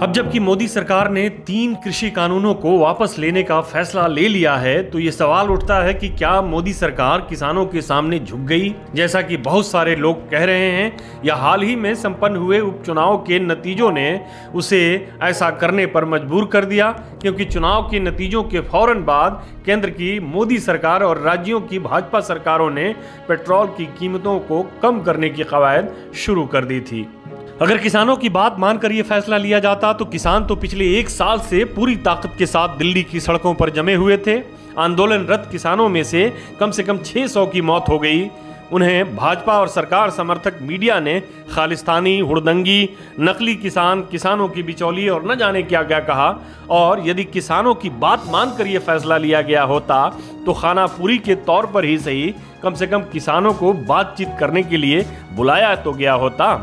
अब जबकि मोदी सरकार ने 3 कृषि कानूनों को वापस लेने का फैसला ले लिया है, तो ये सवाल उठता है कि क्या मोदी सरकार किसानों के सामने झुक गई, जैसा कि बहुत सारे लोग कह रहे हैं, या हाल ही में संपन्न हुए उपचुनाव के नतीजों ने उसे ऐसा करने पर मजबूर कर दिया, क्योंकि चुनाव के नतीजों के फौरन बाद केंद्र की मोदी सरकार और राज्यों की भाजपा सरकारों ने पेट्रोल की कीमतों को कम करने की कवायद शुरू कर दी थी। अगर किसानों की बात मानकर यह फैसला लिया जाता तो किसान तो पिछले 1 साल से पूरी ताकत के साथ दिल्ली की सड़कों पर जमे हुए थे। आंदोलनरत किसानों में से कम 600 की मौत हो गई। उन्हें भाजपा और सरकार समर्थक मीडिया ने खालिस्तानी, हुड़दंगी, नकली किसान, किसानों की बिचौली और न जाने क्या क्या कहा। और यदि किसानों की बात मानकर यह फैसला लिया गया होता तो खानापुरी के तौर पर ही सही, कम से कम किसानों को बातचीत करने के लिए बुलाया तो गया होता।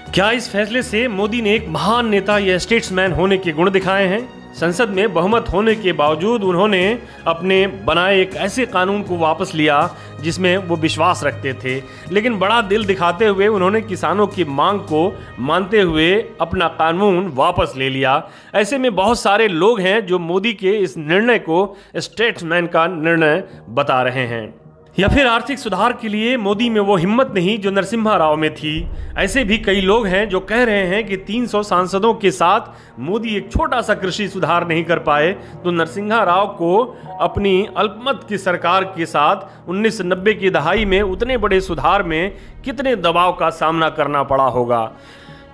क्या इस फैसले से मोदी ने एक महान नेता या स्टेट्समैन होने के गुण दिखाए हैं? संसद में बहुमत होने के बावजूद उन्होंने अपने बनाए एक ऐसे कानून को वापस लिया जिसमें वो विश्वास रखते थे, लेकिन बड़ा दिल दिखाते हुए उन्होंने किसानों की मांग को मानते हुए अपना कानून वापस ले लिया। ऐसे में बहुत सारे लोग हैं जो मोदी के इस निर्णय को स्टेट्समैन का निर्णय बता रहे हैं, या फिर आर्थिक सुधार के लिए मोदी में वो हिम्मत नहीं जो नरसिम्हा राव में थी। ऐसे भी कई लोग हैं जो कह रहे हैं कि 300 सांसदों के साथ मोदी एक छोटा सा कृषि सुधार नहीं कर पाए तो नरसिम्हा राव को अपनी अल्पमत की सरकार के साथ 1990 की दहाई में उतने बड़े सुधार में कितने दबाव का सामना करना पड़ा होगा।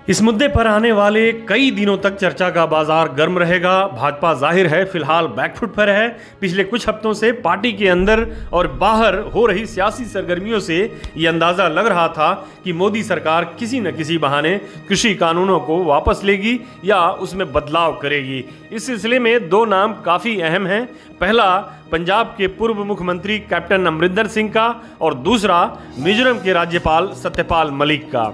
इस मुद्दे पर आने वाले कई दिनों तक चर्चा का बाजार गर्म रहेगा। भाजपा जाहिर है फिलहाल बैकफुट पर है। पिछले कुछ हफ्तों से पार्टी के अंदर और बाहर हो रही सियासी सरगर्मियों से ये अंदाजा लग रहा था कि मोदी सरकार किसी न किसी बहाने कृषि कानूनों को वापस लेगी या उसमें बदलाव करेगी। इस सिलसिले में 2 नाम काफ़ी अहम हैं। पहला पंजाब के पूर्व मुख्यमंत्री कैप्टन अमरिंदर सिंह का और दूसरा मिजोरम के राज्यपाल सत्यपाल मलिक का।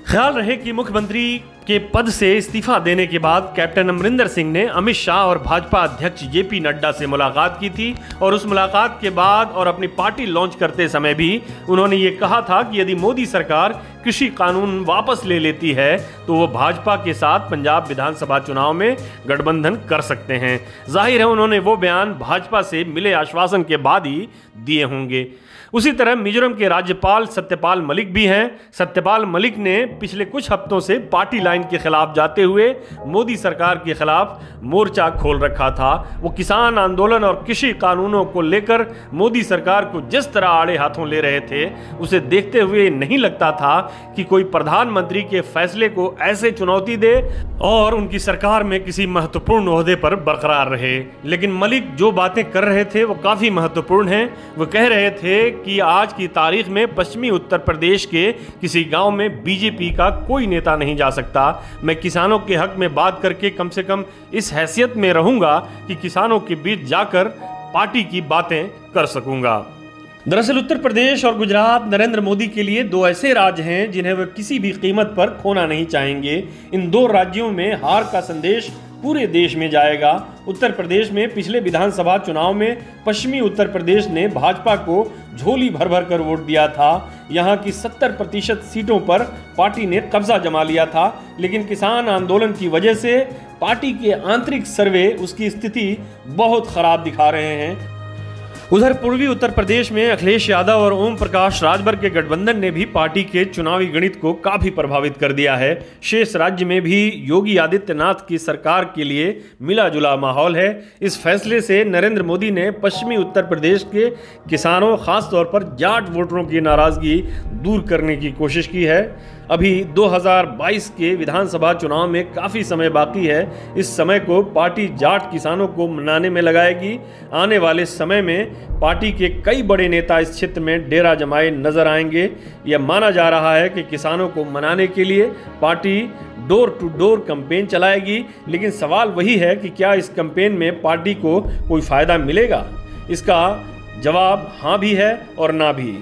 ख्याल रहे कि मुख्यमंत्री के पद से इस्तीफा देने के बाद कैप्टन अमरिंदर सिंह ने अमित शाह और भाजपा अध्यक्ष जेपी नड्डा से मुलाकात की थी, और उस मुलाकात के बाद और अपनी पार्टी लॉन्च करते समय भी उन्होंने ये कहा था कि यदि मोदी सरकार कृषि कानून वापस ले लेती है तो वो भाजपा के साथ पंजाब विधानसभा चुनाव में गठबंधन कर सकते हैं। जाहिर है उन्होंने वो बयान भाजपा से मिले आश्वासन के बाद ही दिए होंगे। उसी तरह मिजोरम के राज्यपाल सत्यपाल मलिक भी हैं। सत्यपाल मलिक ने पिछले कुछ हफ्तों से पार्टी लाइन के खिलाफ जाते हुए मोदी सरकार के खिलाफ मोर्चा खोल रखा था। वो किसान आंदोलन और कृषि कानूनों को लेकर मोदी सरकार को जिस तरह आड़े हाथों ले रहे थे, उसे देखते हुए नहीं लगता था कि कोई प्रधानमंत्री के फैसले को ऐसे चुनौती दे और उनकी सरकार में किसी महत्वपूर्ण ओहदे पर बरकरार रहे। लेकिन मलिक जो बातें कर रहे थे वो काफ़ी महत्वपूर्ण हैं। वो कह रहे थे कि आज की तारीख में पश्चिमी उत्तर प्रदेश के किसी गांव में बीजेपी का कोई नेता नहीं जा सकता। मैं किसानों के हक में बात करके कम से कम इस हैसियत में रहूंगा कि किसानों के बीच जाकर पार्टी की बातें कर सकूंगा। दरअसल उत्तर प्रदेश और गुजरात नरेंद्र मोदी के लिए 2 ऐसे राज्य हैं जिन्हें वे किसी भी कीमत पर खोना नहीं चाहेंगे। इन 2 राज्यों में हार का संदेश पूरे देश में जाएगा। उत्तर प्रदेश में पिछले विधानसभा चुनाव में पश्चिमी उत्तर प्रदेश ने भाजपा को झोली भर भर कर वोट दिया था। यहाँ की 70% सीटों पर पार्टी ने कब्जा जमा लिया था, लेकिन किसान आंदोलन की वजह से पार्टी के आंतरिक सर्वे उसकी स्थिति बहुत खराब दिखा रहे हैं। उधर पूर्वी उत्तर प्रदेश में अखिलेश यादव और ओम प्रकाश राजभर के गठबंधन ने भी पार्टी के चुनावी गणित को काफी प्रभावित कर दिया है। शेष राज्य में भी योगी आदित्यनाथ की सरकार के लिए मिला जुला माहौल है। इस फैसले से नरेंद्र मोदी ने पश्चिमी उत्तर प्रदेश के किसानों, खासतौर पर जाट वोटरों की नाराजगी दूर करने की कोशिश की है। अभी 2022 के विधानसभा चुनाव में काफ़ी समय बाकी है। इस समय को पार्टी जाट किसानों को मनाने में लगाएगी। आने वाले समय में पार्टी के कई बड़े नेता इस क्षेत्र में डेरा जमाए नजर आएंगे। यह माना जा रहा है कि किसानों को मनाने के लिए party door to door campaign चलाएगी, लेकिन सवाल वही है कि क्या इस कैंपेन में पार्टी को कोई फ़ायदा मिलेगा? इसका जवाब हाँ भी है और ना भी।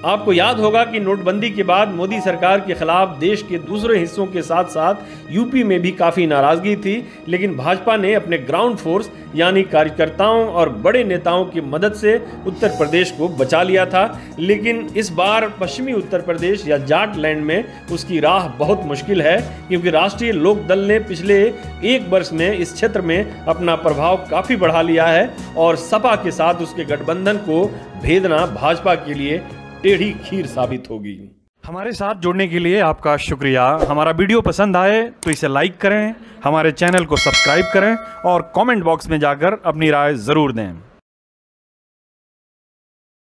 आपको याद होगा कि नोटबंदी के बाद मोदी सरकार के खिलाफ देश के दूसरे हिस्सों के साथ साथ यूपी में भी काफ़ी नाराज़गी थी, लेकिन भाजपा ने अपने ग्राउंड फोर्स यानी कार्यकर्ताओं और बड़े नेताओं की मदद से उत्तर प्रदेश को बचा लिया था। लेकिन इस बार पश्चिमी उत्तर प्रदेश या जाट लैंड में उसकी राह बहुत मुश्किल है, क्योंकि राष्ट्रीय लोक दल ने पिछले एक वर्ष में इस क्षेत्र में अपना प्रभाव काफ़ी बढ़ा लिया है और सपा के साथ उसके गठबंधन को भेदना भाजपा के लिए टेढ़ी खीर साबित होगी। हमारे साथ जुड़ने के लिए आपका शुक्रिया। हमारा वीडियो पसंद आए तो इसे लाइक करें, हमारे चैनल को सब्सक्राइब करें और कमेंट बॉक्स में जाकर अपनी राय ज़रूर दें।